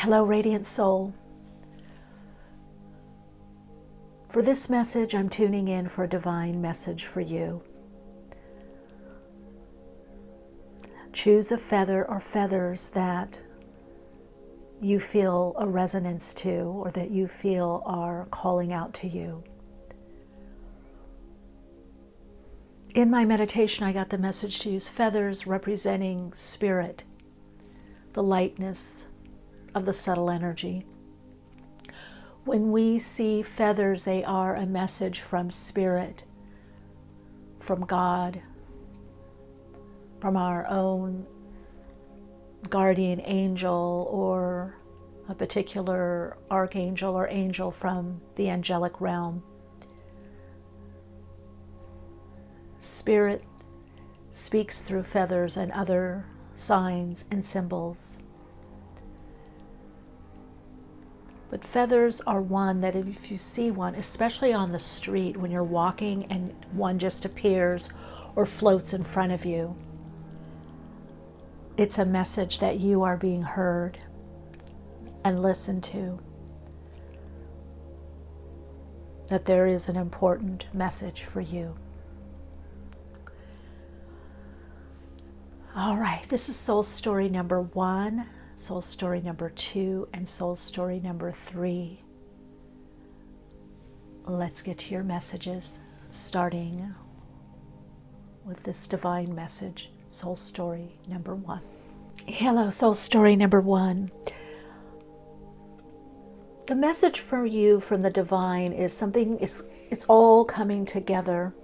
Hello, Radiant Soul. For this message, I'm tuning in for a divine message for you. Choose a feather or feathers that you feel a resonance to, or that you feel are calling out to you. In my meditation, I got the message to use feathers representing spirit, the lightness of the subtle energy. When we see feathers, they are a message from spirit, from God, from our own guardian angel, or a particular archangel or angel from the angelic realm. Spirit speaks through feathers and other signs and symbols. But feathers are one that if you see one, especially on the street when you're walking and one just appears or floats in front of you, it's a message that you are being heard and listened to, that there is an important message for you. All right, this is soul story number 1, soul story number 2, and soul story number 3. Let's get to your messages, starting with this divine message, soul story number 1. Hello, soul story number 1. The message for you from the divine is something, it's all coming together.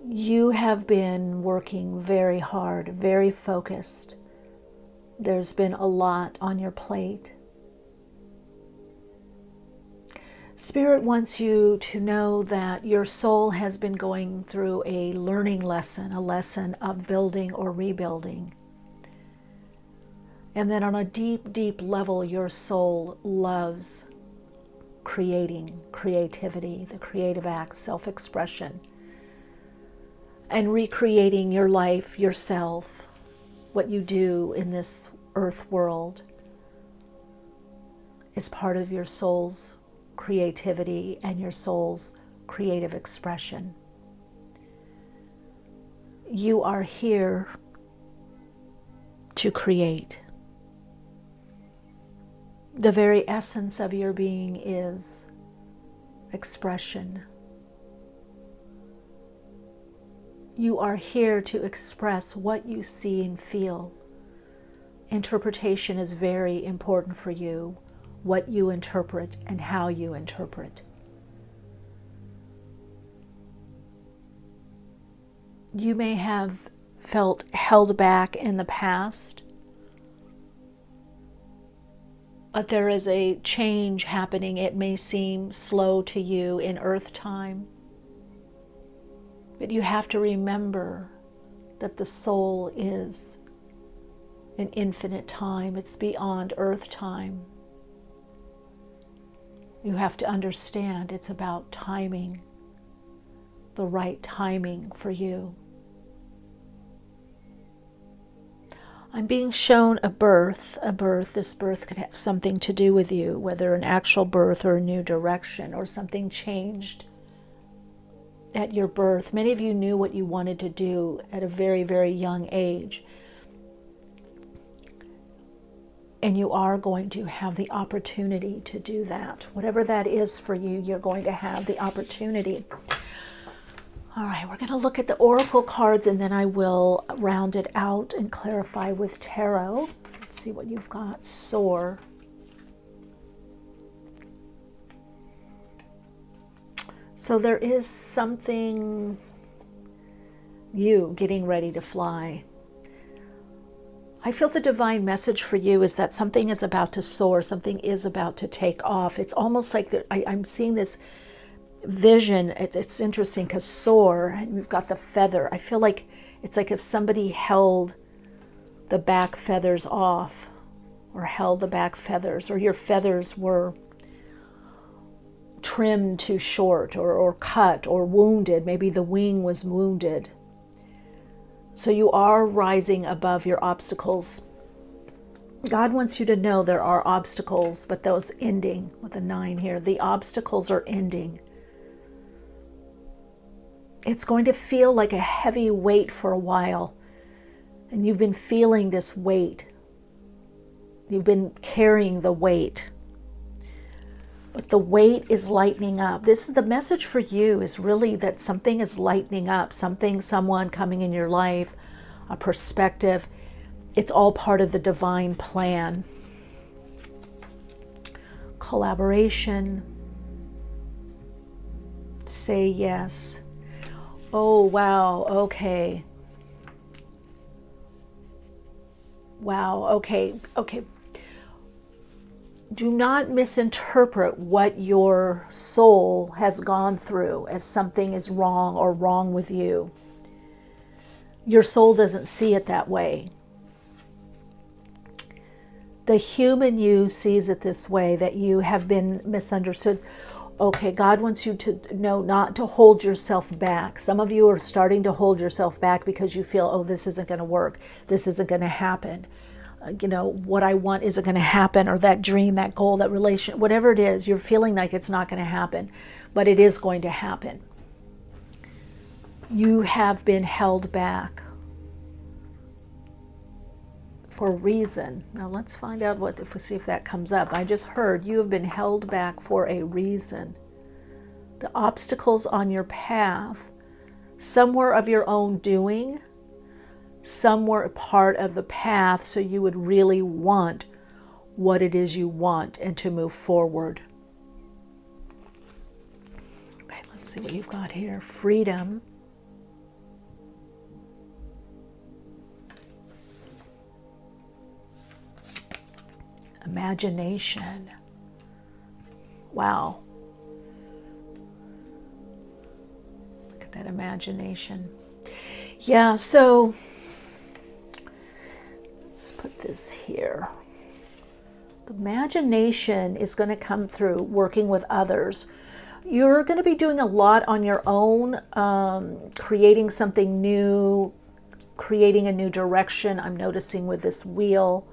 You have been working very hard, very focused. There's been a lot on your plate. Spirit wants you to know that your soul has been going through a learning lesson, a lesson of building or rebuilding. And that on a deep, deep level, your soul loves creating, creativity, the creative act, self-expression, and recreating your life, yourself, what you do in this earth world is part of your soul's creativity and your soul's creative expression. You are here to create. The very essence of your being is expression. You are here to express what you see and feel. Interpretation is very important for you, what you interpret and how you interpret. You may have felt held back in the past, but there is a change happening. It may seem slow to you in earth time. But you have to remember that the soul is an infinite time. It's beyond earth time. You have to understand it's about timing, the right timing for you. I'm being shown a birth. This birth could have something to do with you, whether an actual birth or a new direction or something changed at your birth. Many of you knew what you wanted to do at a very, very young age. And you are going to have the opportunity to do that. Whatever that is for you, you're going to have the opportunity. All right, we're going to look at the oracle cards and then I will round it out and clarify with tarot. Let's see what you've got. Soar. So there is something, you getting ready to fly. I feel the divine message for you is that something is about to soar, something is about to take off. It's almost like I'm seeing this vision. It's interesting because soar, and we've got the feather. I feel like it's like if somebody held the back feathers off, or held the back feathers, or your feathers were trimmed too short or cut or wounded. Maybe the wing was wounded. So you are rising above your obstacles God wants you to know there are obstacles, but those ending with a 9 here. The obstacles are ending. It's going to feel like a heavy weight for a while. And you've been feeling this weight. You've been carrying the weight. But the weight is lightening up. This is the message for you, is really that something is lightening up. Something, someone coming in your life, a perspective. It's all part of the divine plan. Collaboration. Say yes. Oh, wow. Okay. Wow. Okay. Okay. Do not misinterpret what your soul has gone through as something is wrong or wrong with you. Your soul doesn't see it that way. The human you sees it this way, that you have been misunderstood. Okay, God wants you to know not to hold yourself back. Some of you are starting to hold yourself back because you feel, oh, this isn't going to work. This isn't going to happen. What I want isn't going to happen, or that dream, that goal, that relation, whatever it is, you're feeling like it's not going to happen, but it is going to happen. You have been held back for a reason. Now let's find out if we see if that comes up. I just heard you have been held back for a reason. The obstacles on your path, some were of your own doing, some were a part of the path, so you would really want what it is you want and to move forward. Okay, let's see what you've got here. Freedom. Imagination. Wow. Look at that imagination. Yeah, so let's put this here. The imagination is going to come through working with others. You're going to be doing a lot on your own, creating something new, creating a new direction. I'm noticing with this wheel.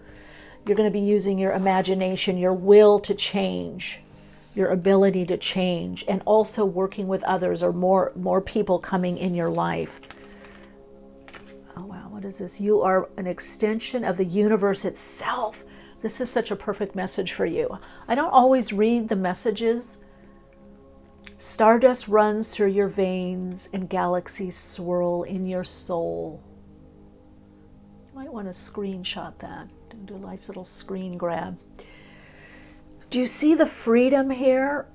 You're going to be using your imagination, your will to change, your ability to change, and also working with others, or more people coming in your life. Oh, wow, what is this? You are an extension of the universe itself. This is such a perfect message for you. I don't always read the messages. Stardust runs through your veins and galaxies swirl in your soul. You might want to screenshot that. Do a nice little screen grab. Do you see the freedom here?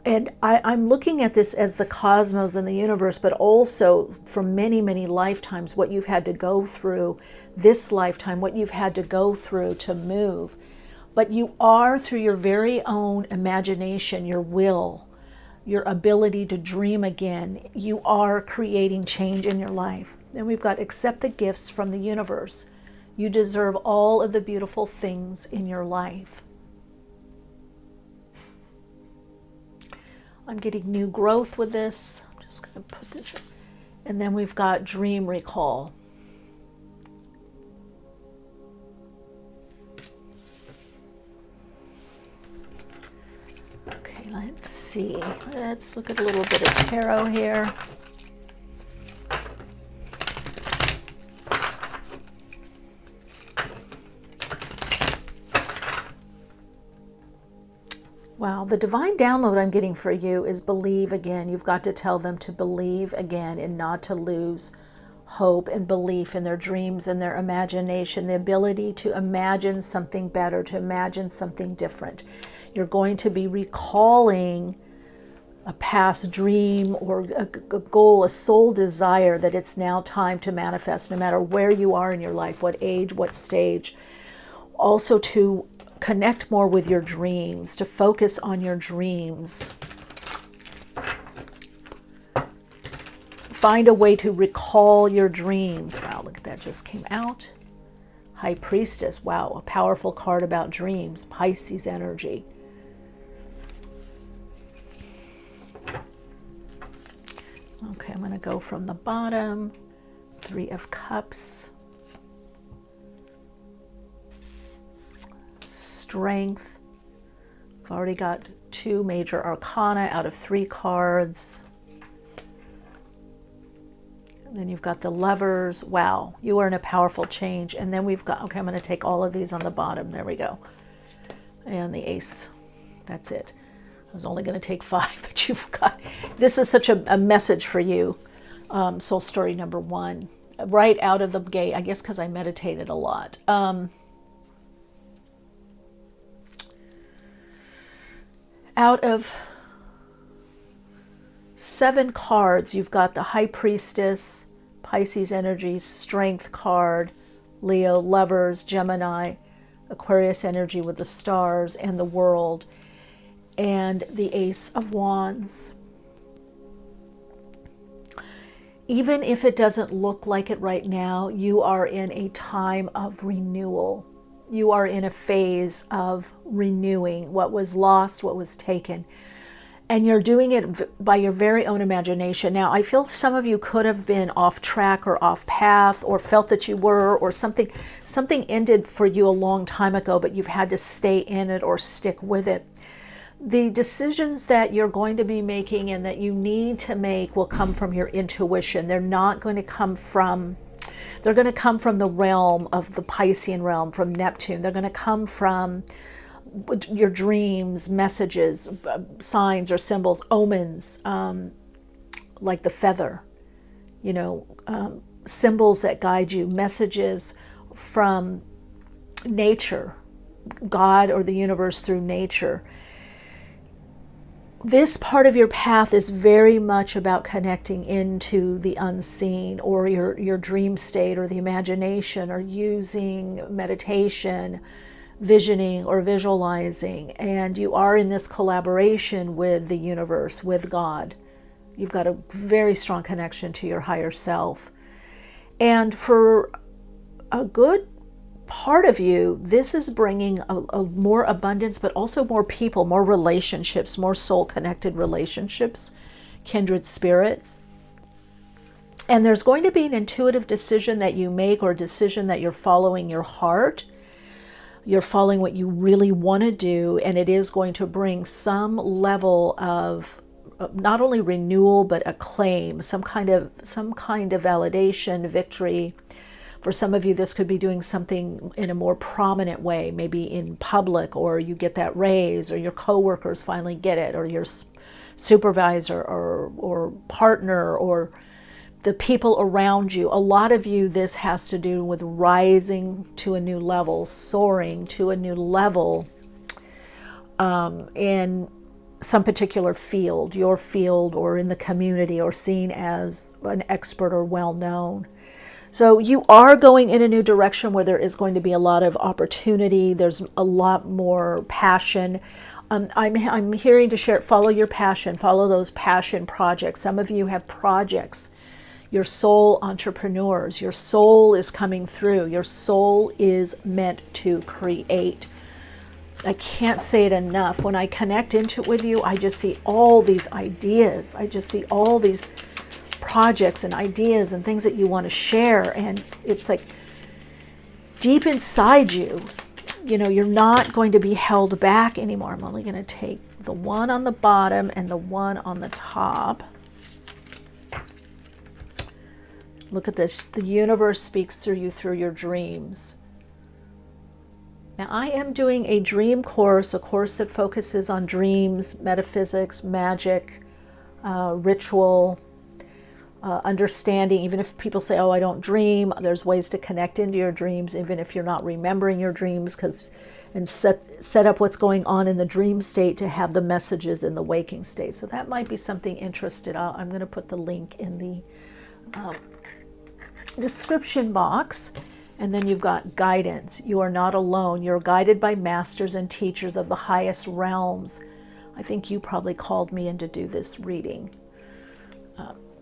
And I'm looking at this as the cosmos and the universe, but also for many, many lifetimes, what you've had to go through this lifetime, what you've had to go through to move. But you are, through your very own imagination, your will, your ability to dream again, you are creating change in your life. And we've got accept the gifts from the universe. You deserve all of the beautiful things in your life. I'm getting new growth with this. I'm just going to put this in. And then we've got dream recall. Okay, let's see. Let's look at a little bit of tarot here. Wow, the divine download I'm getting for you is believe again. You've got to tell them to believe again and not to lose hope and belief in their dreams and their imagination, the ability to imagine something better, to imagine something different. You're going to be recalling a past dream or a goal, a soul desire that it's now time to manifest, no matter where you are in your life, what age, what stage. Also to connect more with your dreams, to focus on your dreams. Find a way to recall your dreams. Wow, look at that, just came out. High Priestess, wow, a powerful card about dreams, Pisces energy. Okay, I'm going to go from the bottom. 3 of Cups. strength. I've already got 2 major arcana out of 3 cards. And then you've got the Lovers. Wow, you are in a powerful change. And then we've got, okay, I'm going to take all of these on the bottom. There we go. And the Ace. That's it. I was only going to take 5, but you've got, this is such a message for you. Soul story number 1. Right out of the gate, I guess because I meditated a lot. Out of 7 cards, you've got the High Priestess, Pisces energy, Strength card, Leo, Lovers, Gemini, Aquarius energy with the stars and the World, and the Ace of Wands. Even if it doesn't look like it right now, you are in a time of renewal. You are in a phase of renewing what was lost, what was taken. And you're doing it by your very own imagination. Now, I feel some of you could have been off track or off path or felt that you were, or something ended for you a long time ago, but you've had to stay in it or stick with it. The decisions that you're going to be making and that you need to make will come from your intuition. They're not going to come from, they're going to come from the realm of the Piscean realm, from Neptune. They're going to come from your dreams, messages, signs or symbols, omens, like the feather, symbols that guide you, messages from nature, God or the universe through nature. This part of your path is very much about connecting into the unseen, or your dream state, or the imagination, or using meditation, visioning or visualizing. And you are in this collaboration with the universe, with God. You've got a very strong connection to your higher self. And for a good part of you, this is bringing a more abundance, but also more people, more relationships, more soul-connected relationships, kindred spirits. And there's going to be an intuitive decision that you make, or a decision that you're following your heart. You're following what you really want to do, and it is going to bring some level of not only renewal, but acclaim, some kind of validation, victory. For some of you, this could be doing something in a more prominent way, maybe in public, or you get that raise, or your coworkers finally get it, or your supervisor or partner, or the people around you. A lot of you, this has to do with rising to a new level, soaring to a new level in some particular field, your field, or in the community, or seen as an expert or well-known. So you are going in a new direction where there is going to be a lot of opportunity. There's a lot more passion. I'm hearing to share, follow your passion, follow those passion projects. Some of you have projects. Your soul entrepreneurs, your soul is coming through. Your soul is meant to create. I can't say it enough. When I connect into it with you, I just see all these ideas. I just see all these projects and ideas and things that you want to share. And it's like deep inside you, you're not going to be held back anymore. I'm only going to take the one on the bottom and the one on the top. Look at this. The universe speaks through you through your dreams. Now, I am doing a dream course, a course that focuses on dreams, metaphysics, magic, ritual, understanding. Even if people say, oh, I don't dream, there's ways to connect into your dreams, even if you're not remembering your dreams, and set up what's going on in the dream state to have the messages in the waking state. So that might be something interested. I'm going to put the link in the description box. And then you've got guidance. You are not alone. You're guided by masters and teachers of the highest realms. I think you probably called me in to do this reading,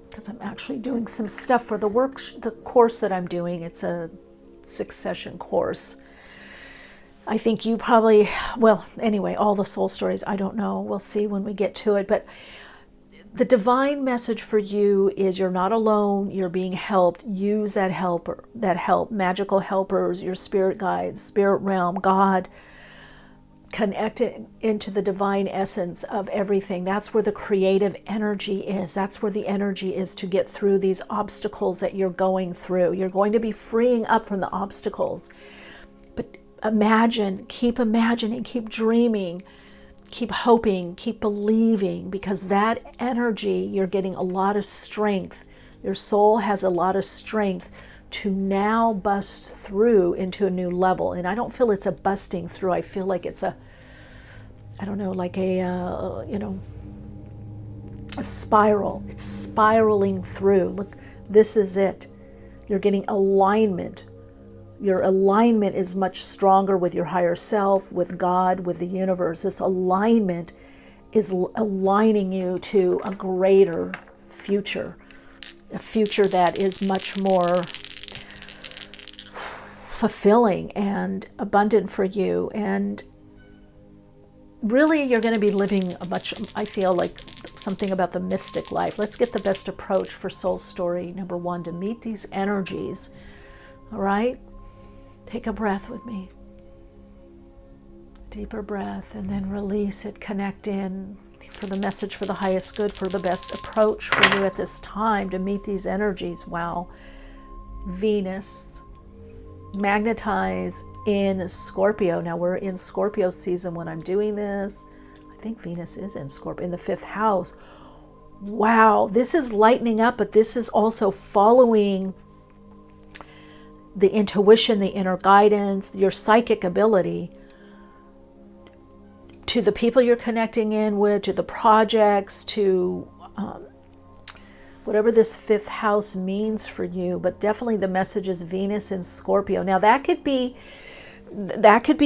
because I'm actually doing some stuff for the course that I'm doing. It's a 6-session course. I think you probably, well, anyway, all the soul stories, I don't know. We'll see when we get to it. But the divine message for you is you're not alone. You're being helped. Use that help, magical helpers, your spirit guides, spirit realm, God. connected into the divine essence of everything. That's where the creative energy is. That's where the energy is to get through these obstacles that you're going through. You're going to be freeing up from the obstacles. But imagine, keep imagining, keep dreaming, keep hoping, keep believing, because that energy, you're getting a lot of strength. Your soul has a lot of strength to now bust through into a new level. And I don't feel it's a busting through. I feel like it's a, I don't know, like a spiral. It's spiraling through. Look, this is it. You're getting alignment. Your alignment is much stronger with your higher self, with God, with the universe. This alignment is aligning you to a greater future, a future that is much more fulfilling and abundant for you. And really, you're going to be living a much, I feel like, something about the mystic life. Let's get the best approach for soul story number 1, to meet these energies. All right? Take a breath with me. Deeper breath, and then release it. Connect in for the message for the highest good, for the best approach for you at this time to meet these energies. Wow. Venus, magnetize in Scorpio. Now we're in Scorpio season when I'm doing this. I think Venus is in Scorpio, in the 5th house. Wow, this is lightening up, but this is also following the intuition, the inner guidance, your psychic ability, to the people you're connecting in with, to the projects, to whatever this 5th house means for you. But definitely the message is Venus in Scorpio. Now that could be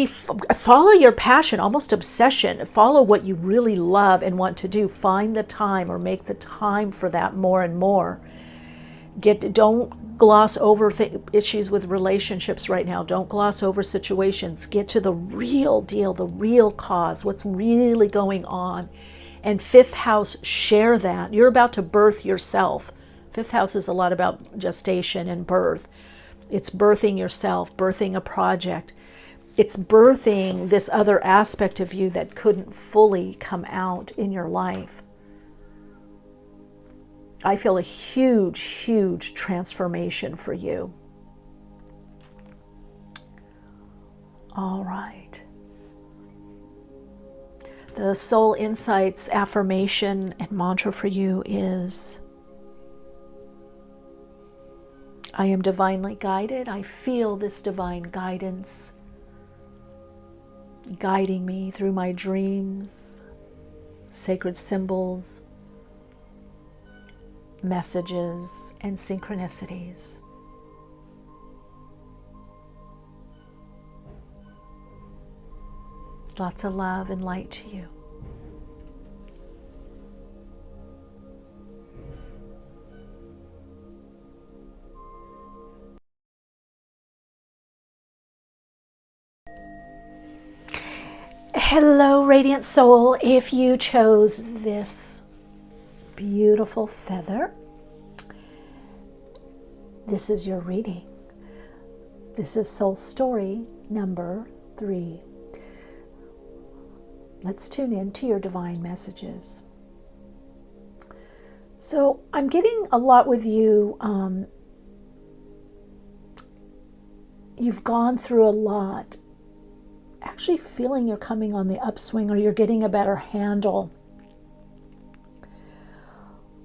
follow your passion, almost obsession. Follow what you really love and want to do. Find the time, or make the time for that more and more. Don't gloss over issues with relationships right now. Don't gloss over situations. Get to the real deal, the real cause, what's really going on. And 5th house, share that. You're about to birth yourself. 5th house is a lot about gestation and birth. It's birthing yourself, birthing a project. It's birthing this other aspect of you that couldn't fully come out in your life. I feel a huge, huge transformation for you. All right. The Soul Insights affirmation and mantra for you is, I am divinely guided. I feel this divine guidance guiding me through my dreams, sacred symbols, messages, and synchronicities. Lots of love and light to you. Hello, Radiant Soul. If you chose this beautiful feather, this is your reading. This is Soul Story number 3. Let's tune in to your divine messages. So I'm getting a lot with you. You've gone through a lot. Actually feeling you're coming on the upswing, or you're getting a better handle.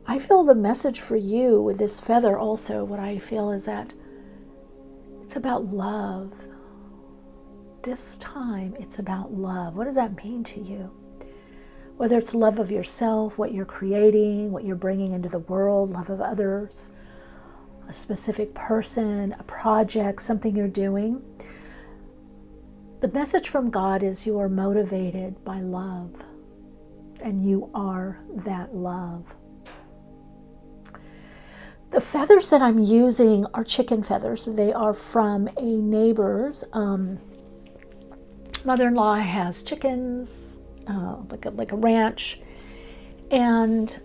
I feel the message for you with this feather also, what I feel is that it's about love. This time it's about love. What does that mean to you? Whether it's love of yourself, what you're creating, what you're bringing into the world, love of others, a specific person, a project, something you're doing. The message from God is you are motivated by love, and you are that love. The feathers that I'm using are chicken feathers. They are from a neighbor's. Mother-in-law has chickens, like a ranch, and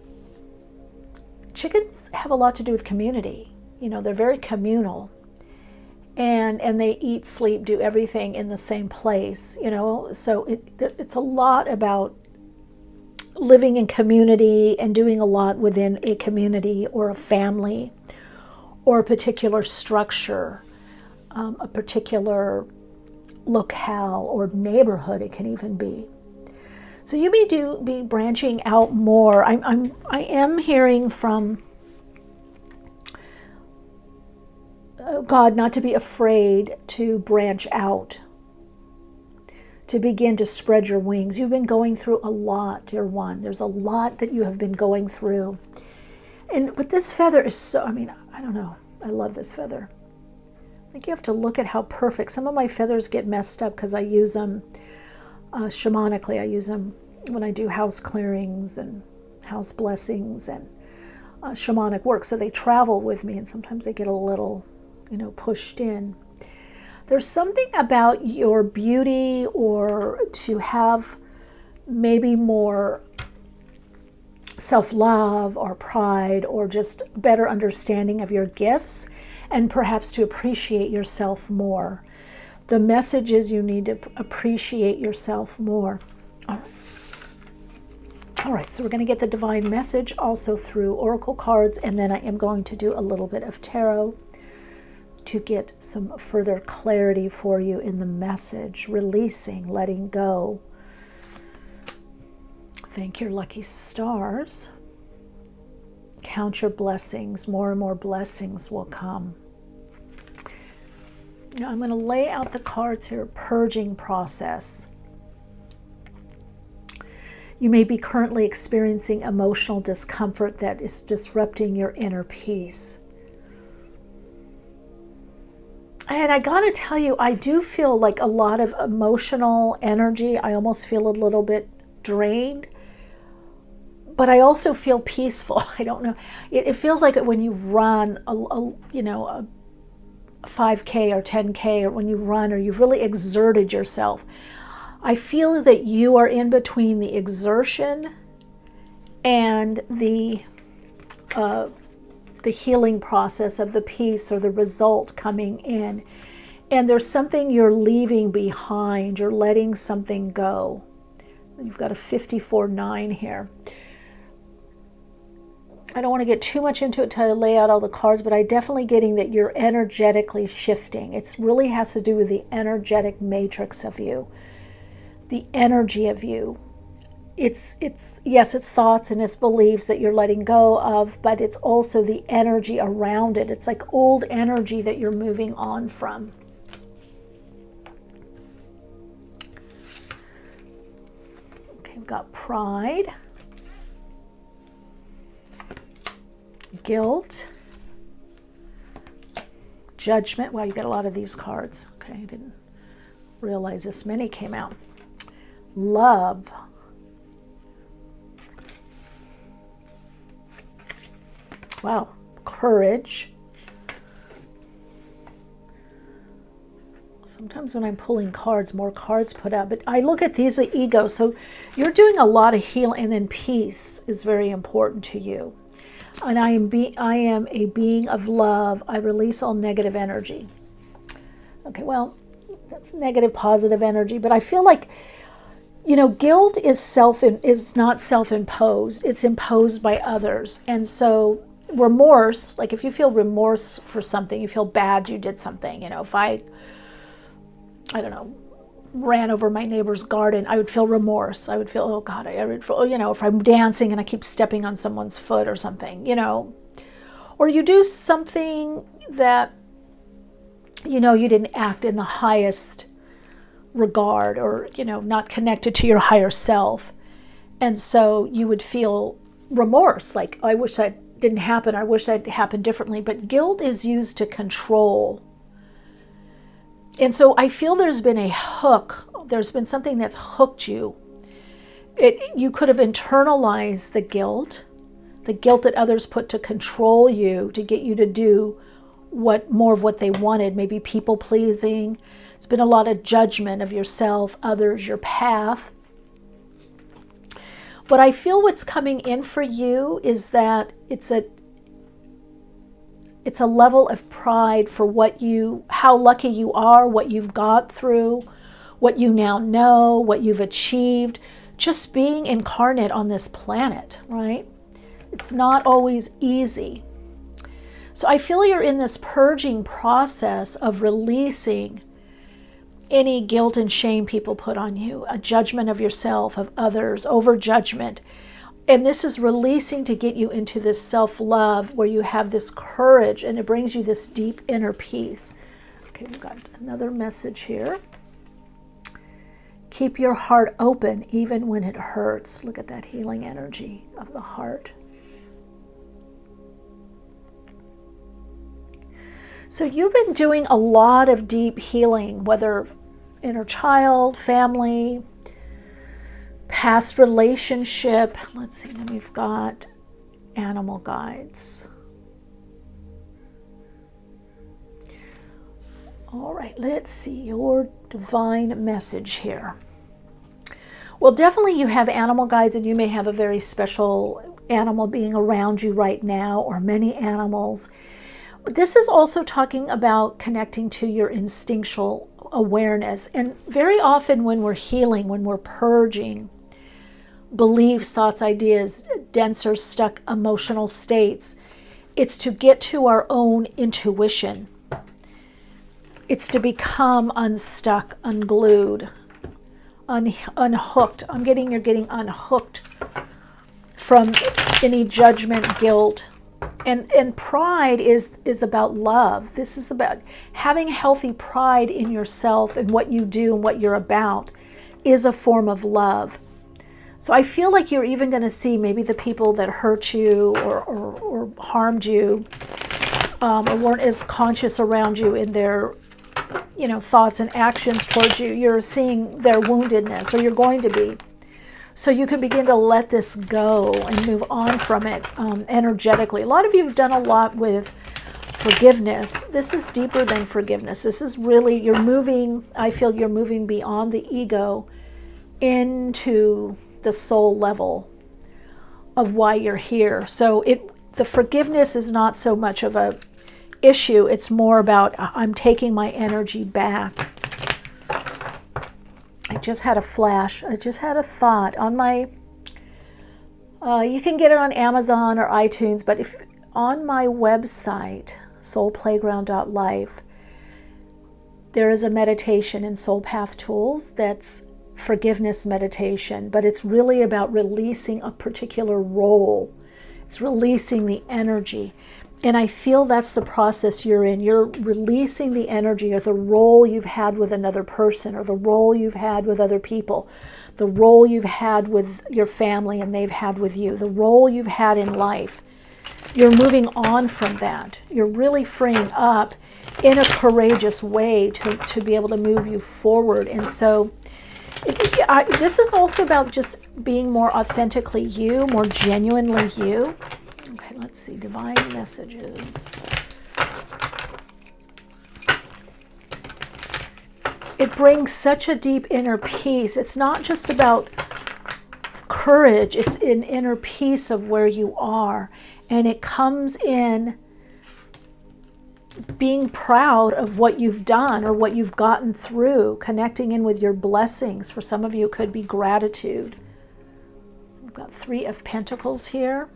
chickens have a lot to do with community. You know, they're very communal. and they eat, sleep, do everything in the same place, so it's a lot about living in community and doing a lot within a community or a family or a particular structure, a particular locale or neighborhood. It can even be. So you may be branching out more. I am hearing from God not to be afraid to branch out, to begin to spread your wings. You've been going through a lot, dear one. There's a lot that you have been going through. But this feather is so, I don't know. I love this feather. I think you have to look at how perfect. Some of my feathers get messed up because I use them shamanically. I use them when I do house clearings and house blessings and shamanic work. So they travel with me, and sometimes they get a little, pushed in. There's something about your beauty, or to have maybe more self-love or pride or just better understanding of your gifts, and perhaps to appreciate yourself more. The message is you need to appreciate yourself more. All right, so we're going to get the divine message also through oracle cards, and then I am going to do a little bit of tarot to get some further clarity for you in the message. Releasing, letting go. Thank your lucky stars. Count your blessings. More and more blessings will come. Now I'm going to lay out the cards here. Purging process. You may be currently experiencing emotional discomfort that is disrupting your inner peace. And I gotta tell you, I do feel like a lot of emotional energy. I almost feel a little bit drained, but I also feel peaceful. I don't know. It feels like when you run a 5K or 10K, or when you run or you've really exerted yourself, I feel that you are in between the exertion and the healing process of the peace or the result coming in. And there's something you're leaving behind. You're letting something go. You've got a 54-9 here. I don't want to get too much into it till I lay out all the cards, but I'm definitely getting that you're energetically shifting. It really has to do with the energetic matrix of you, the energy of you. It's thoughts and it's beliefs that you're letting go of, but it's also the energy around it. It's like old energy that you're moving on from. Okay, we've got pride, guilt, judgment. Wow, you got a lot of these cards. Okay, I didn't realize this many came out. Love. Wow, courage. Sometimes when I'm pulling cards, more cards put out, but I look at these as ego. So you're doing a lot of healing, and then peace is very important to you. And I am a being of love. I release all negative energy. Okay, well, that's negative, positive energy, but I feel like, guilt is not self-imposed. It's imposed by others. And so remorse, like if you feel remorse for something, you feel bad you did something. If I don't know, ran over my neighbor's garden, I would feel remorse. I would feel, oh God, I would feel, if I'm dancing and I keep stepping on someone's foot or something, or you do something that, you didn't act in the highest regard, or, not connected to your higher self. And so you would feel remorse, like, I wish that didn't happen. I wish that happened differently. But guilt is used to control. And so I feel there's been a hook. There's been something that's hooked you. You could have internalized the guilt that others put to control you, to get you to do more of what they wanted, maybe people pleasing. It's been a lot of judgment of yourself, others, your path. But I feel what's coming in for you is that it's It's a level of pride for how lucky you are, what you've got through, what you now know, what you've achieved, just being incarnate on this planet, right? It's not always easy. So I feel you're in this purging process of releasing any guilt and shame people put on you, a judgment of yourself, of others, over judgment. And this is releasing to get you into this self-love where you have this courage and it brings you this deep inner peace. Okay, we've got another message here. Keep your heart open even when it hurts. Look at that healing energy of the heart. So you've been doing a lot of deep healing, whether inner child, family, past relationship. Let's see, then we've got animal guides. All right, let's see your divine message here. Well, definitely you have animal guides, and you may have a very special animal being around you right now, or many animals. This is also talking about connecting to your instinctual awareness. And very often when we're healing, when we're purging beliefs, thoughts, ideas, denser, stuck emotional states, it's to get to our own intuition. It's to become unstuck, unglued, unhooked. You're getting unhooked from any judgment, guilt. And pride is about love. This is about having healthy pride in yourself and what you do and what you're about is a form of love. So I feel like you're even going to see maybe the people that hurt you or harmed you or weren't as conscious around you in their thoughts and actions towards you. You're seeing their woundedness, or you're going to be. So you can begin to let this go and move on from it energetically. A lot of you have done a lot with forgiveness. This is deeper than forgiveness. This is really, I feel you're moving beyond the ego into the soul level of why you're here. So the forgiveness is not so much of a issue. It's more about I'm taking my energy back. I just had a flash. I just had a thought on my, you can get it on Amazon or iTunes, but if on my website, soulplayground.life, there is a meditation in Soul Path Tools that's forgiveness meditation, but it's really about releasing a particular role. It's releasing the energy. And I feel that's the process you're in. You're releasing the energy of the role you've had with another person, or the role you've had with other people, the role you've had with your family and they've had with you, the role you've had in life. You're moving on from that. You're really freeing up in a courageous way to be able to move you forward. And so this is also about just being more authentically you, more genuinely you. Okay, let's see, divine messages. It brings such a deep inner peace. It's not just about courage, it's an inner peace of where you are. And it comes in being proud of what you've done or what you've gotten through, connecting in with your blessings. For some of you, it could be gratitude. We've got 3 of Pentacles here.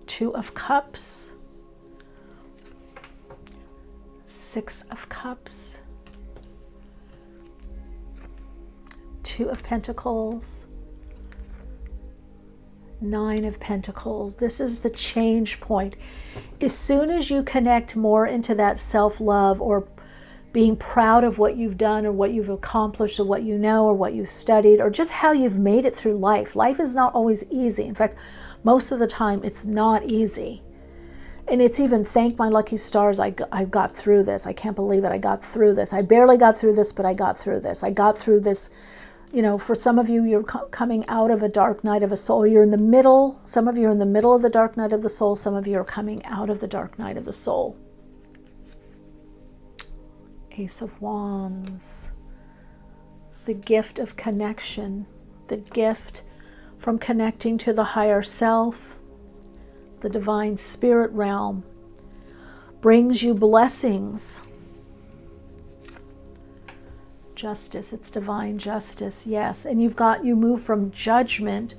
2 of Cups, 6 of Cups, 2 of Pentacles, 9 of Pentacles. This is the change point. As soon as you connect more into that self-love, or being proud of what you've done or what you've accomplished or what you know or what you've studied or just how you've made it through life. Life is not always easy. In fact, most of the time it's not easy. And it's even thank my lucky stars I got through this. I can't believe it. I got through this. I barely got through this, but I got through this. I got through this. For some of you, you're coming out of a dark night of a soul. You're in the middle. Some of you are in the middle of the dark night of the soul. Some of you are coming out of the dark night of the soul. Ace of Wands. The gift of connection. The gift from connecting to the higher self. the divine spirit realm, brings you blessings. Justice, it's divine justice, yes. And you move from judgment,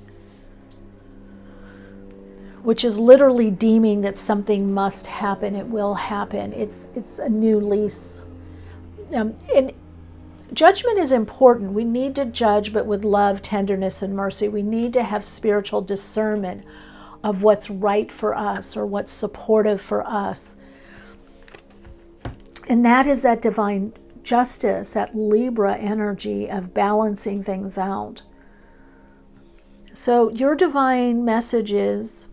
which is literally deeming that something must happen, it will happen. It's a new lease. And judgment is important. We need to judge, but with love, tenderness, and mercy. We need to have spiritual discernment of what's right for us or what's supportive for us. And that is that divine justice, that Libra energy of balancing things out. So your divine message is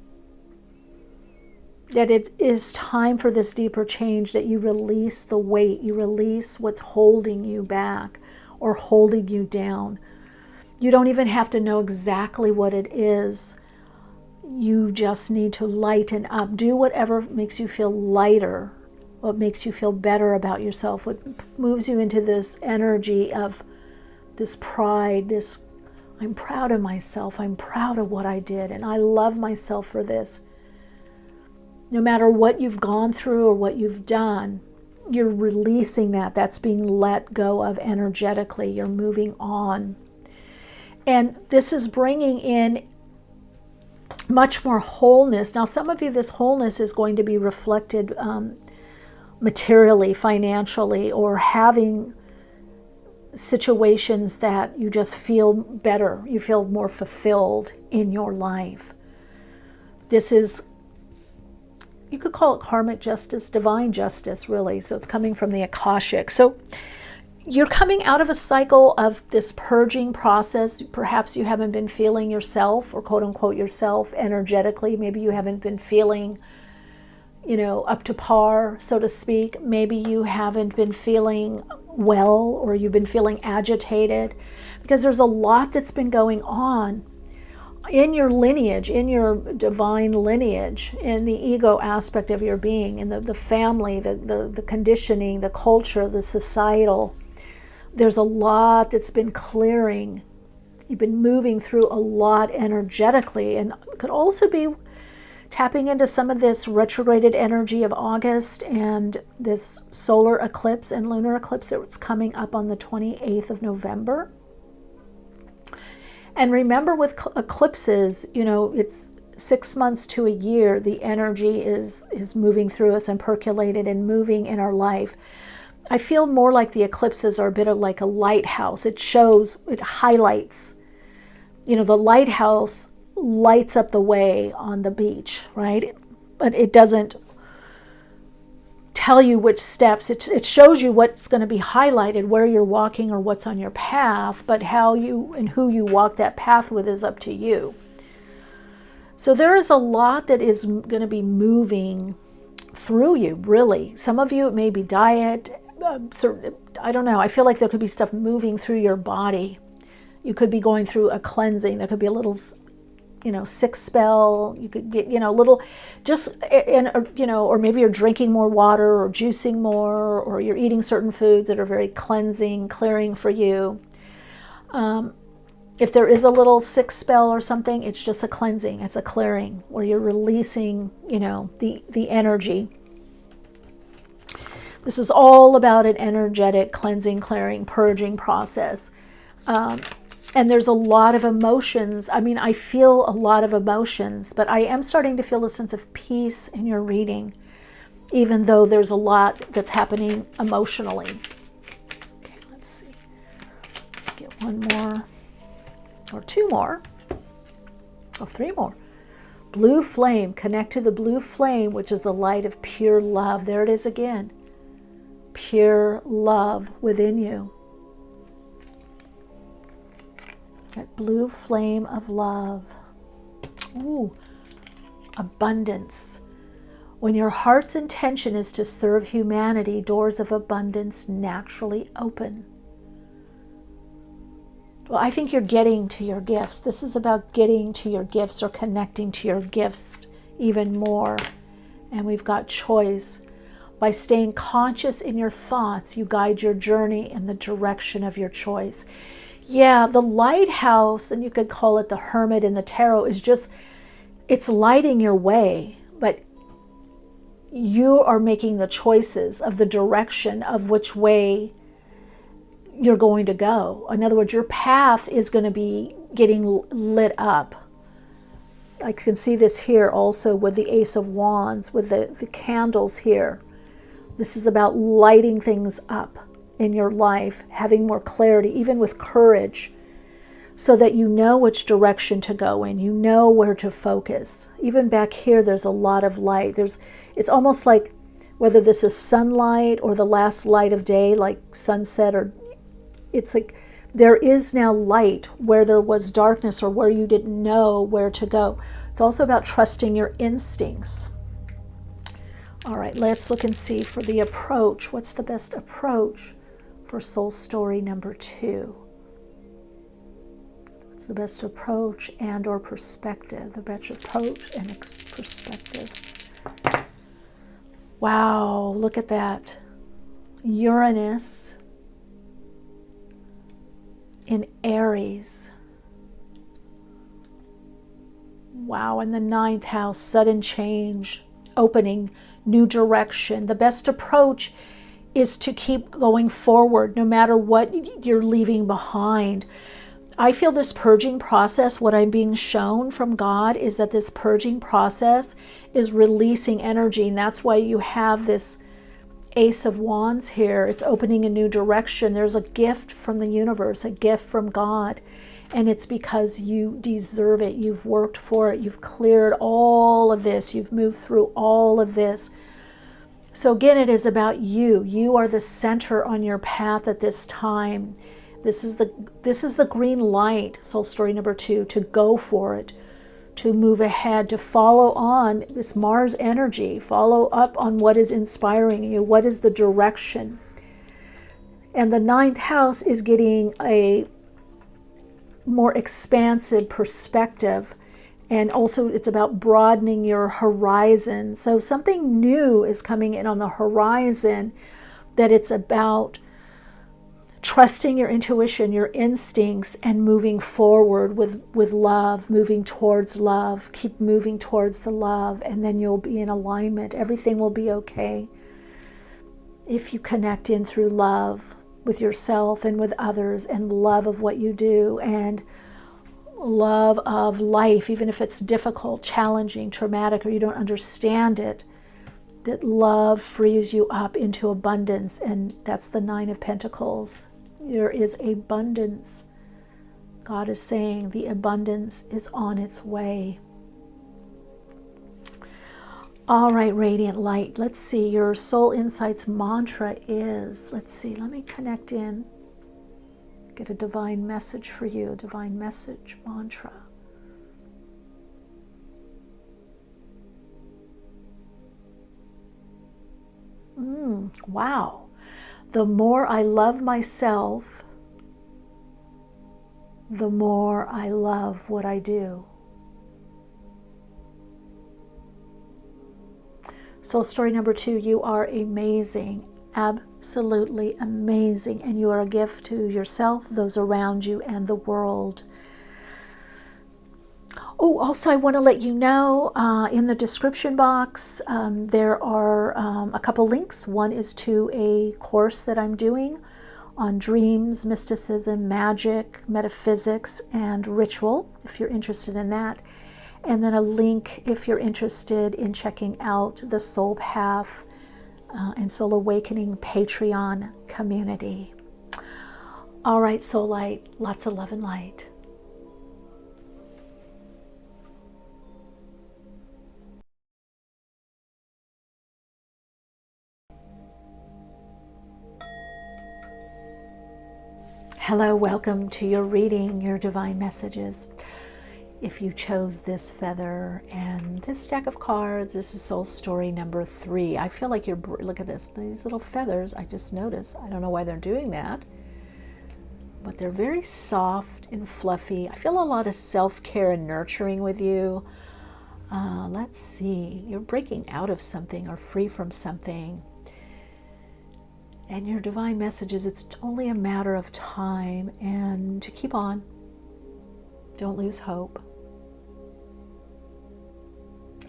that it is time for this deeper change, that you release the weight, you release what's holding you back or holding you down. You don't even have to know exactly what it is. You just need to lighten up. Do whatever makes you feel lighter, what makes you feel better about yourself, what moves you into this energy of this pride, this, I'm proud of myself, I'm proud of what I did, and I love myself for this. No matter what you've gone through or what you've done, you're releasing that. That's being let go of energetically. You're moving on. And this is bringing in much more wholeness. Now, some of you, this wholeness is going to be reflected materially, financially, or having situations that you just feel better. You feel more fulfilled in your life. This is, you could call it karmic justice, divine justice, really. So it's coming from the Akashic. So you're coming out of a cycle of this purging process. Perhaps you haven't been feeling yourself, or quote unquote yourself, energetically. Maybe you haven't been feeling, up to par, so to speak. Maybe you haven't been feeling well, or you've been feeling agitated, because there's a lot that's been going on in your lineage, in your divine lineage, in the ego aspect of your being, in the family, the conditioning, the culture, the societal. There's a lot that's been clearing. You've been moving through a lot energetically, and it could also be tapping into some of this retrograded energy of August and this solar eclipse and lunar eclipse that's coming up on the 28th of November. And remember, with eclipses, it's 6 months to a year, the energy is moving through us and percolated and moving in our life. I feel more like the eclipses are a bit of like a lighthouse. It highlights, the lighthouse lights up the way on the beach, right? But it doesn't tell you which steps. It shows you what's going to be highlighted, where you're walking or what's on your path, but how you and who you walk that path with is up to you. So there is a lot that is going to be moving through you, really. Some of you, it may be diet. I don't know. I feel like there could be stuff moving through your body. You could be going through a cleansing. There could be a little sick spell. You could get, little, just, or maybe you're drinking more water or juicing more, or you're eating certain foods that are very cleansing, clearing for you. If there is a little sick spell or something, it's just a cleansing. It's a clearing where you're releasing, the energy. This is all about an energetic cleansing, clearing, purging process. And there's a lot of emotions. I feel a lot of emotions, but I am starting to feel a sense of peace in your reading, even though there's a lot that's happening emotionally. Okay, let's see. Let's get one more, or two more, or three more. Blue flame. Connect to the blue flame, which is the light of pure love. There it is again. Pure love within you. That blue flame of love. Ooh, abundance. When your heart's intention is to serve humanity, doors of abundance naturally open. Well, I think you're getting to your gifts. This is about getting to your gifts, or connecting to your gifts even more. And we've got choice. By staying conscious in your thoughts, you guide your journey in the direction of your choice. Yeah, the lighthouse, and you could call it the hermit in the tarot, is just, it's lighting your way. but you are making the choices of the direction of which way you're going to go. In other words, your path is going to be getting lit up. I can see this here also with the Ace of Wands, with the candles here. This is about lighting things up in your life, having more clarity, even with courage, so that you know which direction to go in, you know where to focus. Even back here, there's a lot of light. It's almost like whether this is sunlight or the last light of day, like sunset, or it's like there is now light where there was darkness or where you didn't know where to go. It's also about trusting your instincts. All right, let's look and see for the approach. What's the best approach for soul story number 2? What's the best approach and or perspective? The best approach and perspective. Wow, look at that. Uranus in Aries. Wow, in the 9th house, sudden change, opening, new direction. The best approach is to keep going forward no matter what you're leaving behind. I feel this purging process, what I'm being shown from God is that this purging process is releasing energy, and that's why you have this Ace of Wands here. It's opening a new direction. There's a gift from the universe, a gift from God, and it's because you deserve it. You've worked for it. You've cleared all of this. You've moved through all of this. So again, it is about you. You are the center on your path at this time. This is the green light, soul story number 2, to go for it, to move ahead, to follow on this Mars energy, follow up on what is inspiring you, what is the direction. And the 9th house is getting a more expansive perspective, and also it's about broadening your horizon. So something new is coming in on the horizon, that it's about trusting your intuition, your instincts, and moving forward with love, moving towards love. Keep moving towards the love, and then you'll be in alignment. Everything will be okay if you connect in through love with yourself and with others, and love of what you do, and love of life, even if it's difficult, challenging, traumatic, or you don't understand it. That love frees you up into abundance, and that's the 9 of Pentacles. There is abundance. God is saying the abundance is on its way. All right, Radiant Light, let's see. Your Soul Insights mantra is, let's see, let me connect in. Get a divine message for you, divine message mantra. Wow. The more I love myself, the more I love what I do. Soul story number 2, you are amazing, absolutely amazing, and you are a gift to yourself, those around you, and the world. Oh, also I want to let you know, in the description box, there are a couple links. One is to a course that I'm doing on dreams, mysticism, magic, metaphysics, and ritual, if you're interested in that. And then a link if you're interested in checking out the Soul Path and Soul Awakening Patreon community. All right, Soul Light, lots of love and light. Hello, welcome to your reading, your divine messages. If you chose this feather and this stack of cards, this is soul story number 3. I feel like you're, look at this, these little feathers, I just noticed. I don't know why they're doing that, but they're very soft and fluffy. I feel a lot of self-care and nurturing with you. Let's see, you're breaking out of something or free from something. And your divine messages, it's only a matter of time, and to keep on. Don't lose hope.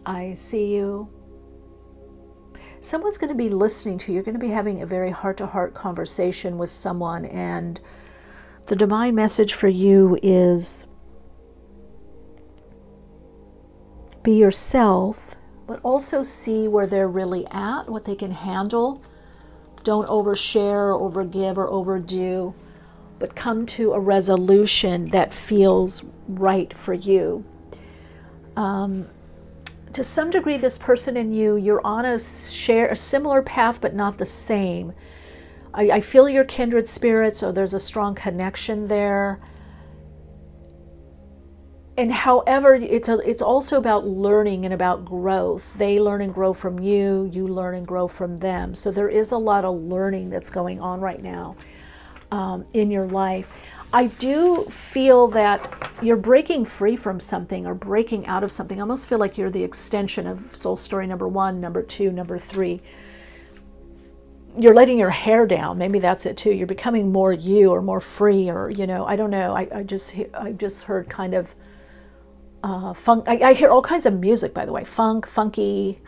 I see you. Someone's going to be listening to you. You're going to be having a very heart-to-heart conversation with someone, and the divine message for you is be yourself, but also see where they're really at, what they can handle. Don't overshare, overgive, or overdo, but come to a resolution that feels right for you. To some degree, this person and you're on a similar path, but not the same. I feel your kindred spirits, or there's a strong connection there. And however, it's also about learning and about growth. They learn and grow from you, you learn and grow from them. So there is a lot of learning that's going on right now in your life. I do feel that you're breaking free from something or breaking out of something. I almost feel like you're the extension of soul story number 1, number 2, number 3. You're letting your hair down. Maybe that's it too. You're becoming more you, or more free, or, I don't know. I just heard kind of funk. I hear all kinds of music, by the way. Funky,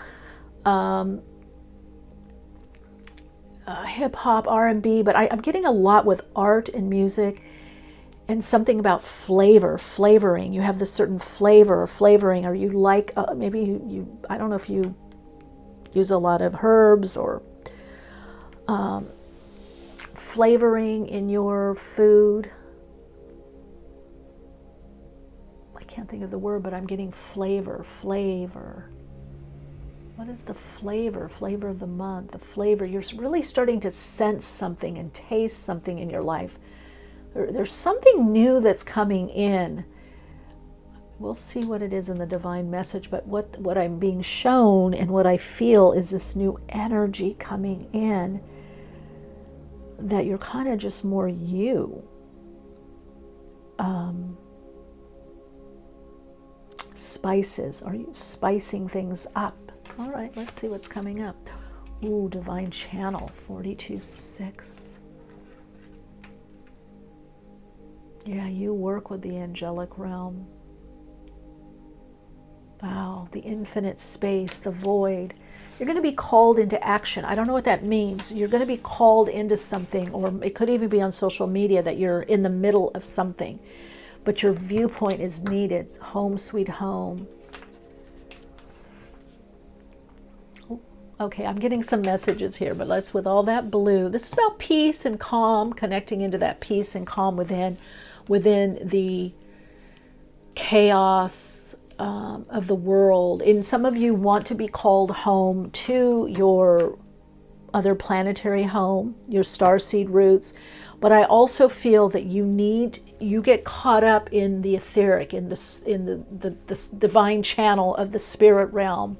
hip hop, R&B, but I'm getting a lot with art and music, and something about flavoring. You have this certain flavor or flavoring, or you like, maybe you I don't know if you use a lot of herbs or flavoring in your food. I can't think of the word, but I'm getting flavor. What is the flavor? Flavor of the month, the flavor. You're really starting to sense something and taste something in your life. There's something new that's coming in. We'll see what it is in the divine message, but what I'm being shown and what I feel is this new energy coming in, that you're kind of just more you. Spices. Are you spicing things up? All right, let's see what's coming up. Ooh, divine channel, 42-6. Yeah, you work with the angelic realm. Wow, the infinite space, the void. You're going to be called into action. I don't know what that means. You're going to be called into something, or it could even be on social media that you're in the middle of something, but your viewpoint is needed. Home sweet home. Okay, I'm getting some messages here, but let's, with all that blue, this is about peace and calm, connecting into that peace and calm within the chaos of the world. And some of you want to be called home to your other planetary home, your starseed roots. But I also feel that you get caught up in the etheric, in the divine channel of the spirit realm.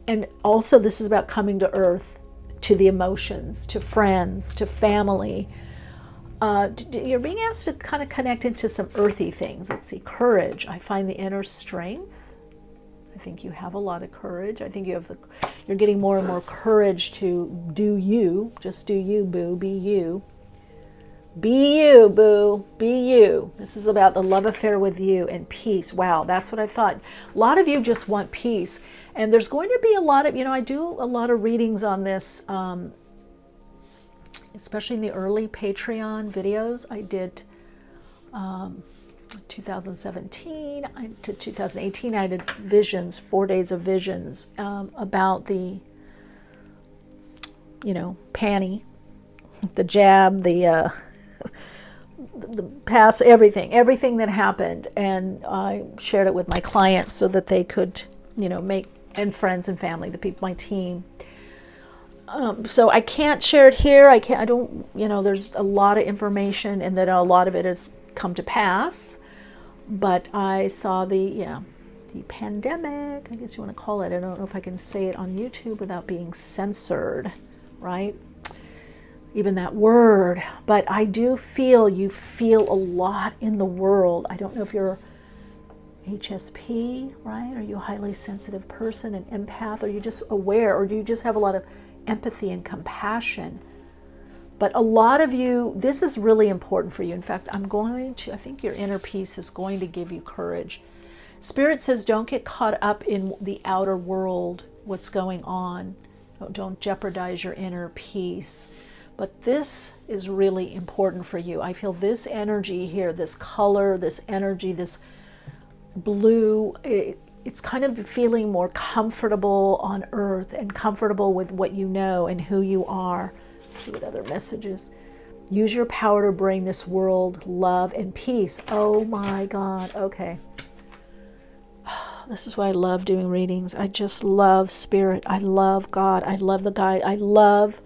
And also this is about coming to earth, to the emotions, to friends, to family. You're being asked to kind of connect into some earthy things. Let's see, courage. I find the inner strength. I think you have a lot of courage. I think you're getting more and more courage to do you. Just do you, boo. Be you. Be you, boo. Be you. This is about the love affair with you and peace. Wow, that's what I thought. A lot of you just want peace. And there's going to be a lot of, I do a lot of readings on this, especially in the early Patreon videos. I did 2017 to 2018. I did visions, 4 days of visions about the, panty, the jab, the pass, everything that happened. And I shared it with my clients so that they could, make, and friends and family, the people, my team. So I can't share it here. There's a lot of information, and that a lot of it has come to pass. But I saw the pandemic, I guess you want to call it. I don't know if I can say it on YouTube without being censored, right? Even that word. But I do feel you feel a lot in the world. I don't know if you're HSP, right? Are you a highly sensitive person, an empath? Are you just aware, or do you just have a lot of empathy and compassion? But a lot of you, this is really important for you. In fact, I think your inner peace is going to give you courage Spirit says don't get caught up in the outer world, what's going on. Don't jeopardize your inner peace. But this is really important for you. I feel this energy here, this color, this energy, this blue, it's kind of feeling more comfortable on earth and comfortable with what you know and who you are. Let's see what other messages. Use your power to bring this world love and peace. Oh my God. Okay. This is why I love doing readings. I just love Spirit. I love God. I love the guide. I love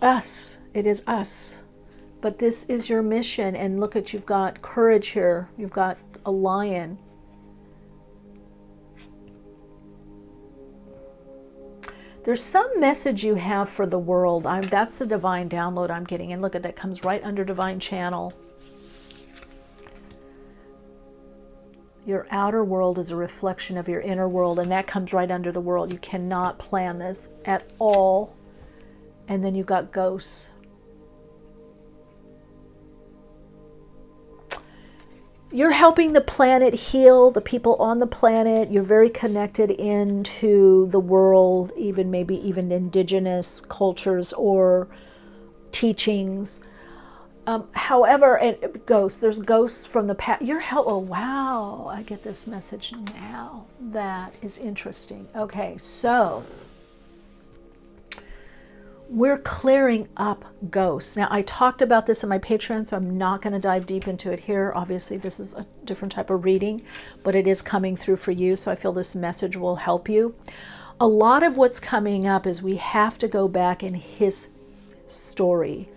us. It is us. But this is your mission. And look at, you've got courage here. You've got a lion. There's some message you have for the world. That's the divine download I'm getting. And look at that, comes right under divine channel. Your outer world is a reflection of your inner world, and that comes right under the world. You cannot plan this at all. And then you've got ghosts. You're helping the planet heal, the people on the planet. You're very connected into the world, even maybe even indigenous cultures or teachings. However, and ghosts, there's ghosts from the past. Oh, wow, I get this message now. That is interesting. Okay, so we're clearing up ghosts. Now, I talked about this in my Patreon, so I'm not going to dive deep into it here. Obviously, this is a different type of reading, but it is coming through for you, so I feel this message will help you. A lot of what's coming up is we have to go back in his story,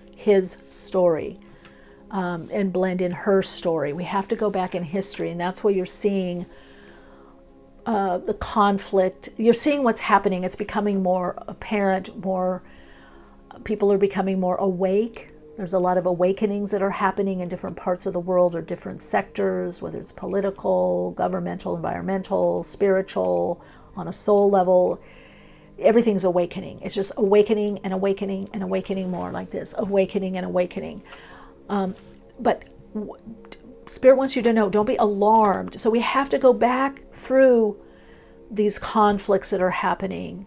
and blend in her story. We have to go back in history, and that's where you're seeing the conflict. You're seeing what's happening. It's becoming more apparent, people are becoming more awake. There's a lot of awakenings that are happening in different parts of the world or different sectors, whether it's political, governmental, environmental, spiritual, on a soul level. Everything's awakening. It's just awakening and awakening and awakening more, like this, awakening and awakening. But Spirit wants you to know, don't be alarmed. So we have to go back through these conflicts that are happening,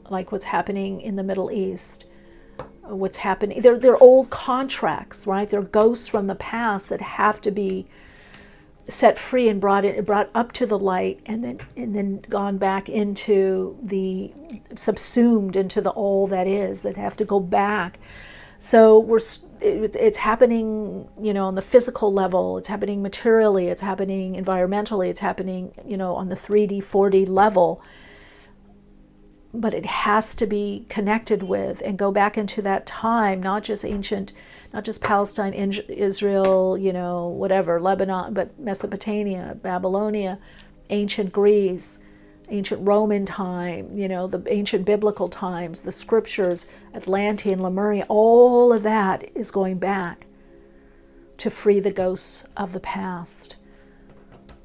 like what's happening in the Middle East, what's happening. They're old contracts, right? They're ghosts from the past that have to be set free and brought up to the light, and then gone back into the subsumed into the all that is, that have to go back. So it's happening, on the physical level. It's happening materially. It's happening environmentally. It's happening, on the 3D, 4D level. But it has to be connected with and go back into that time, not just Palestine, Israel, whatever, Lebanon, but Mesopotamia, Babylonia, ancient Greece, ancient Roman time, the ancient biblical times, the scriptures, Atlantean, Lemurian, all of that is going back to free the ghosts of the past.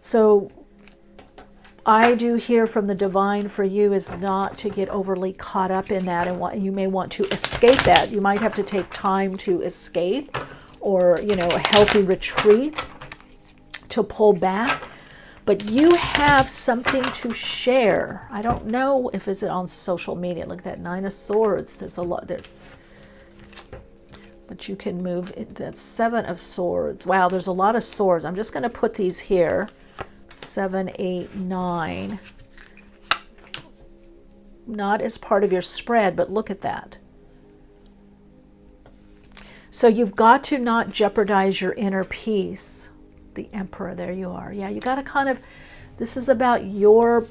So I do hear from the divine for you is not to get overly caught up in that, and you may want to escape that. You might have to take time to escape, or a healthy retreat to pull back. But you have something to share. I don't know if it's on social media. Look at that 9 of Swords. There's a lot there. But you can move it. That's 7 of Swords. Wow, there's a lot of swords. I'm just going to put these here. 7, 8, 9. Not as part of your spread, but look at that. So you've got to not jeopardize your inner peace. The Emperor, there you are. Yeah, you got to this is about your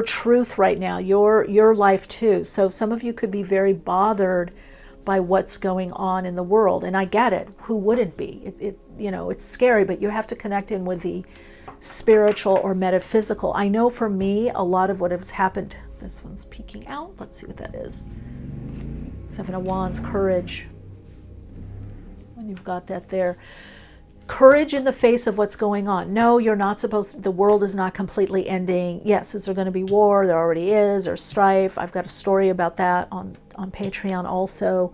truth right now, your life too. So some of you could be very bothered by what's going on in the world, and I get it. Who wouldn't be? It's scary, but you have to connect in with the spiritual or metaphysical. I know for me, a lot of what has happened, this one's peeking out. Let's see what that is. 7 of Wands, courage. And you've got that there. Courage in the face of what's going on. No, you're not supposed to, the world is not completely ending. Yes, is there going to be war? There already is, or strife. I've got a story about that on Patreon also.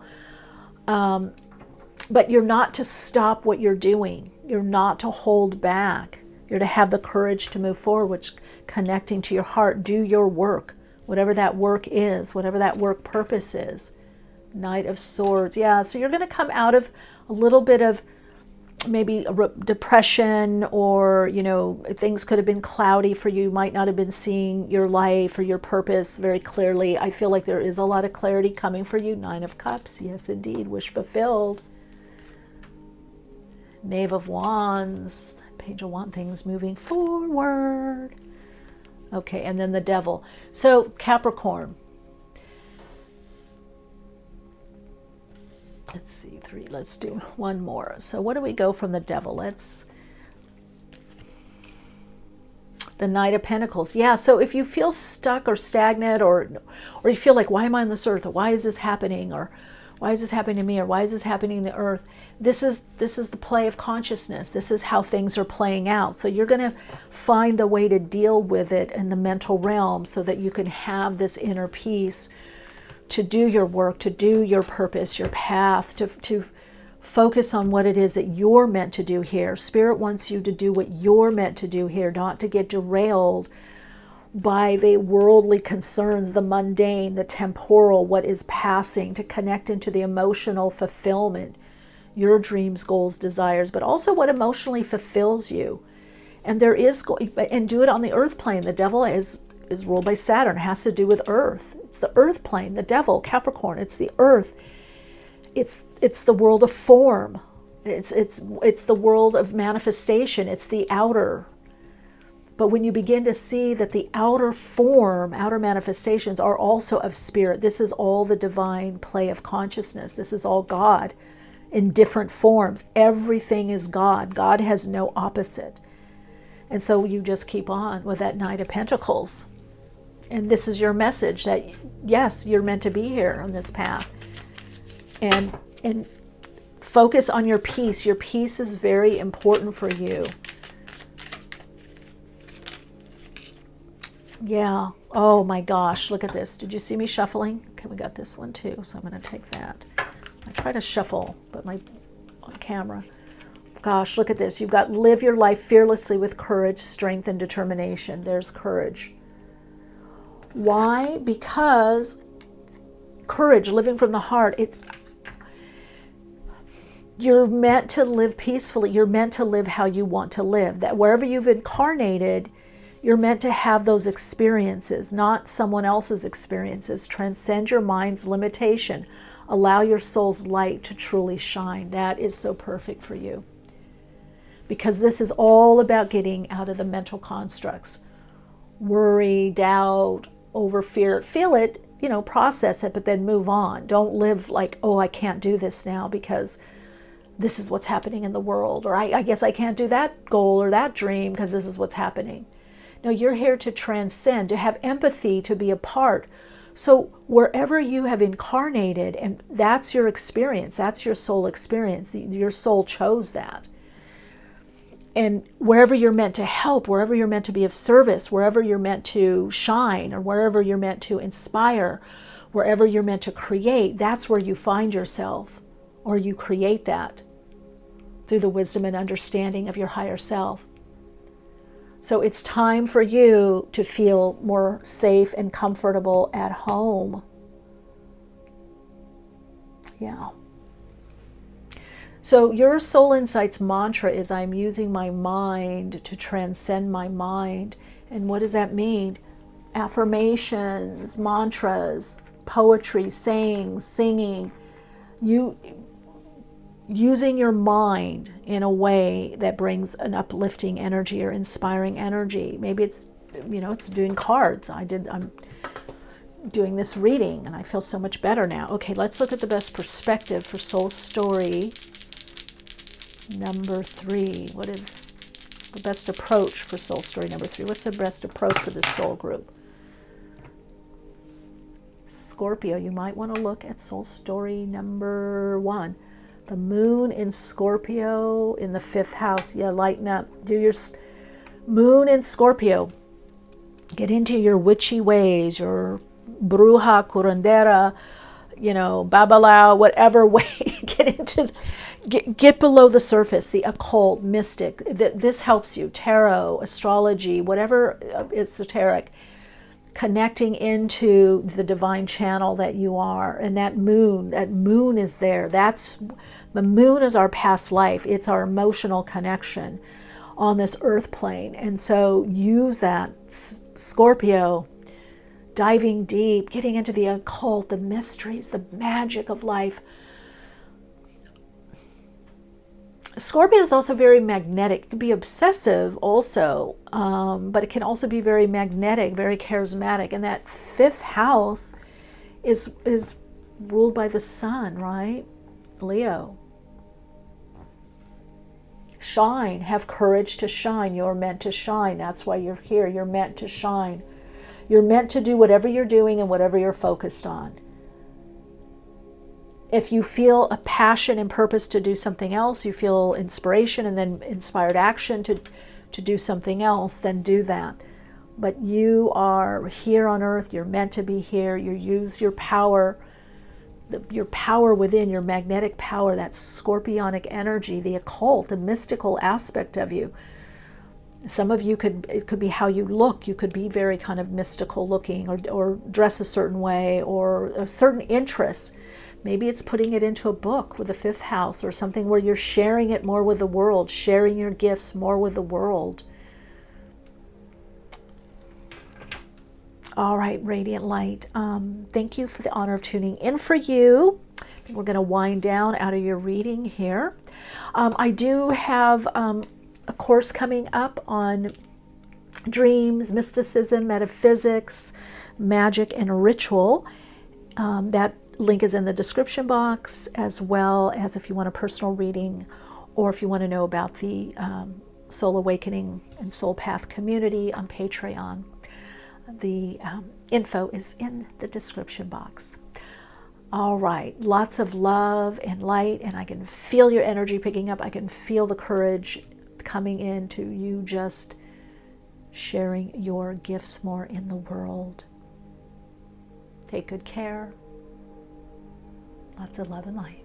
But you're not to stop what you're doing. You're not to hold back. You're to have the courage to move forward, which connecting to your heart, do your work, whatever that work is, whatever that work purpose is. Knight of Swords. Yeah, so you're going to come out of a little bit of maybe depression, or, you know, things could have been cloudy for you. You might not have been seeing your life or your purpose very clearly. I feel like there is a lot of clarity coming for you. Nine of Cups. Yes, indeed. Wish fulfilled. Knave of Wands. Page of Wands. Things moving forward. Okay, and then the Devil. So Capricorn. Let's see, 3. Let's do one more. So what do we go from the Devil? The Knight of Pentacles. Yeah, so if you feel stuck or stagnant, or you feel like, why am I on this earth? Or why is this happening? Or why is this happening to me? Or why is this happening to the earth? This is the play of consciousness. This is how things are playing out. So you're going to find the way to deal with it in the mental realm so that you can have this inner peace to do your work, to do your purpose, your path, to focus on what it is that you're meant to do here. Spirit wants you to do what you're meant to do here, not to get derailed by the worldly concerns, the mundane, the temporal, what is passing, to connect into the emotional fulfillment, your dreams, goals, desires, but also what emotionally fulfills you. And and do it on the earth plane. The Devil is ruled by Saturn. It has to do with earth. It's the earth plane, the Devil, Capricorn. It's the earth. It's the world of form. It's the world of manifestation. It's the outer. But when you begin to see that the outer form, outer manifestations are also of spirit, this is all the divine play of consciousness. This is all God in different forms. Everything is God. God has no opposite. And so you just keep on with that Knight of Pentacles. And this is your message that, yes, you're meant to be here on this path. And focus on your peace. Your peace is very important for you. Yeah. Oh my gosh, look at this. Did you see me shuffling? Okay, we got this one too, so I'm going to take that. I try to shuffle, but on camera. Gosh, look at this. You've got live your life fearlessly with courage, strength, and determination. There's courage. Why? Because courage, living from the heart, you're meant to live peacefully. You're meant to live how you want to live. That wherever you've incarnated, you're meant to have those experiences, not someone else's experiences. Transcend your mind's limitation. Allow your soul's light to truly shine. That is so perfect for you. Because this is all about getting out of the mental constructs. Worry, doubt, over fear. Feel it, process it, but then move on. Don't live like, oh, I can't do this now because this is what's happening in the world. Or I guess I can't do that goal or that dream because this is what's happening. No, you're here to transcend, to have empathy, to be a part. So wherever you have incarnated, and that's your experience, that's your soul experience. Your soul chose that. And wherever you're meant to help, wherever you're meant to be of service, wherever you're meant to shine, or wherever you're meant to inspire, wherever you're meant to create, that's where you find yourself, or you create that through the wisdom and understanding of your higher self. So it's time for you to feel more safe and comfortable at home. Yeah. So your Soul Insights mantra is, I'm using my mind to transcend my mind. And what does that mean? Affirmations, mantras, poetry, sayings, singing. Using your mind in a way that brings an uplifting energy or inspiring energy. Maybe it's, it's doing cards. I'm doing this reading and I feel so much better now. Okay, let's look at the best perspective for Soul Story number 3. What is the best approach for Soul Story number 3? What's the best approach for this soul group? Scorpio, you might want to look at Soul Story number 1. The moon in Scorpio in the 5th house. Yeah, lighten up. Do your moon in Scorpio. Get into your witchy ways, your bruja, curandera, babalao, whatever way, get below the surface, the occult, mystic. This helps you. Tarot, astrology, whatever esoteric, connecting into the divine channel that you are. And that moon is there. The moon is our past life. It's our emotional connection on this earth plane. And so use that. Scorpio, diving deep, getting into the occult, the mysteries, the magic of life. Scorpio is also very magnetic. It can be obsessive also, but it can also be very magnetic, very charismatic. And that 5th house is ruled by the sun, right? Leo. Shine. Have courage to shine. You're meant to shine. That's why you're here. You're meant to shine. You're meant to do whatever you're doing and whatever you're focused on. If you feel a passion and purpose to do something else, you feel inspiration and then inspired action to do something else, then do that. But you are here on earth. You're meant to be here. You use your power, your power within, your magnetic power, that scorpionic energy, the occult, the mystical aspect of you. Some of you it could be how you look. You could be very kind of mystical looking, or dress a certain way, or a certain interest. Maybe it's putting it into a book with the 5th house, or something where you're sharing it more with the world, sharing your gifts more with the world. All right, Radiant Light. Thank you for the honor of tuning in for you. I think we're going to wind down out of your reading here. I do have a course coming up on dreams, mysticism, metaphysics, magic, and ritual. That link is in the description box, as well as if you want a personal reading, or if you want to know about the Soul Awakening and Soul Path community on Patreon. The info is in the description box. All right, lots of love and light, and I can feel your energy picking up. I can feel the courage coming into you, just sharing your gifts more in the world. Take good care. Lots of love and light.